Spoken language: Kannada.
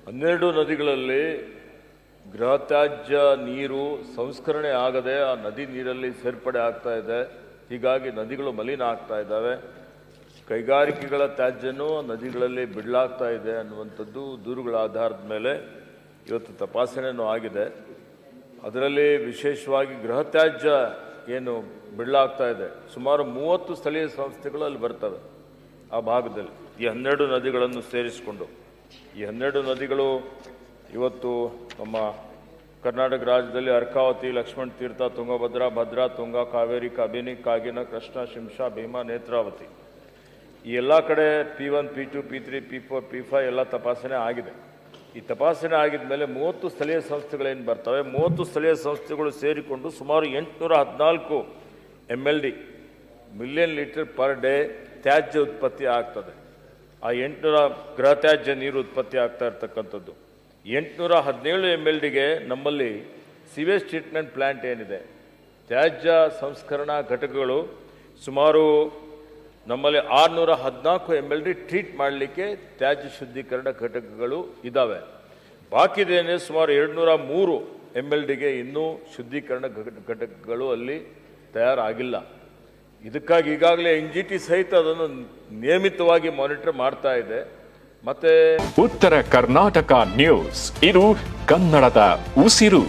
12 ನದಿಗಳಲ್ಲಿ ಗೃಹ ತ್ಯಾಜ್ಯ ನೀರು ಸಂಸ್ಕರಣೆ ಆಗದೆ ಆ ನದಿ ನೀರಲ್ಲಿ ಸೇರ್ಪಡೆ ಆಗ್ತಾ ಇದೆ. ಹೀಗಾಗಿ ನದಿಗಳು ಮಲಿನ ಆಗ್ತಾ ಇದ್ದಾವೆ. ಕೈಗಾರಿಕೆಗಳ ತ್ಯಾಜ್ಯನೂ ನದಿಗಳಲ್ಲಿ ಬಿಡಲಾಗ್ತಾ ಇದೆ ಅನ್ನುವಂಥದ್ದು ದೂರುಗಳ ಆಧಾರದ ಮೇಲೆ ಇವತ್ತು ತಪಾಸಣೆಯೂ ಆಗಿದೆ. ಅದರಲ್ಲಿ ವಿಶೇಷವಾಗಿ ಗೃಹ ತ್ಯಾಜ್ಯ ಏನು ಬಿಡಲಾಗ್ತಾ ಇದೆ, ಸುಮಾರು 30 ಸ್ಥಳೀಯ ಸಂಸ್ಥೆಗಳು ಅಲ್ಲಿ ಬರ್ತವೆ ಆ ಭಾಗದಲ್ಲಿ, ಈ 12 ನದಿಗಳನ್ನು ಸೇರಿಸಿಕೊಂಡು. ಈ 12 ನದಿಗಳು ಇವತ್ತು ನಮ್ಮ ಕರ್ನಾಟಕ ರಾಜ್ಯದಲ್ಲಿ ಅರ್ಕಾವತಿ, ಲಕ್ಷ್ಮಣ ತೀರ್ಥ, ತುಂಗಭದ್ರಾ, ಭದ್ರಾ, ತುಂಗಾ, ಕಾವೇರಿ, ಕಬಿನಿ, ಕಾಗಿನ, ಕೃಷ್ಣ, ಶಿಂಷಾ, ಭೀಮಾ, ನೇತ್ರಾವತಿ, ಈ ಎಲ್ಲ ಕಡೆ P1, P2, P3, P4, P5 ಎಲ್ಲ ತಪಾಸಣೆ ಆಗಿದೆ. ಈ ತಪಾಸಣೆ ಆಗಿದ ಮೇಲೆ 30 ಸ್ಥಳೀಯ ಸಂಸ್ಥೆಗಳೇನು ಬರ್ತವೆ, 30 ಸ್ಥಳೀಯ ಸಂಸ್ಥೆಗಳು ಸೇರಿಕೊಂಡು ಸುಮಾರು 814 MLD million litre per day ತ್ಯಾಜ್ಯ ಉತ್ಪತ್ತಿ ಆಗ್ತದೆ. ಆ 800 ಗೃಹ ತ್ಯಾಜ್ಯ ನೀರು ಉತ್ಪತ್ತಿ ಆಗ್ತಾ ಇರ್ತಕ್ಕಂಥದ್ದು. 817 MLDಗೆ ನಮ್ಮಲ್ಲಿ ಸಿವೇಜ್ ಟ್ರೀಟ್ಮೆಂಟ್ ಪ್ಲ್ಯಾಂಟ್ ಏನಿದೆ, ತ್ಯಾಜ್ಯ ಸಂಸ್ಕರಣಾ ಘಟಕಗಳು ಸುಮಾರು ನಮ್ಮಲ್ಲಿ 614 MLD ಟ್ರೀಟ್ ಮಾಡಲಿಕ್ಕೆ ತ್ಯಾಜ್ಯ ಶುದ್ಧೀಕರಣ ಘಟಕಗಳು ಇದ್ದಾವೆ. ಬಾಕಿದೇನೆ ಸುಮಾರು 203 MLDಗೆ ಇನ್ನೂ ಶುದ್ಧೀಕರಣ ಘಟಕಗಳು ಅಲ್ಲಿ ತಯಾರಾಗಿಲ್ಲ. ಇದಕ್ಕಾಗಿ ಈಗಾಗಲೇ NGT ಸಹಿತ ಅದನ್ನು ನಿಯಮಿತವಾಗಿ ಮಾನಿಟರ್ ಮಾಡ್ತಾ ಇದೆ. ಮತ್ತೆ ಉತ್ತರ ಕರ್ನಾಟಕ ನ್ಯೂಸ್, ಇದು ಕನ್ನಡದ ಉಸಿರು.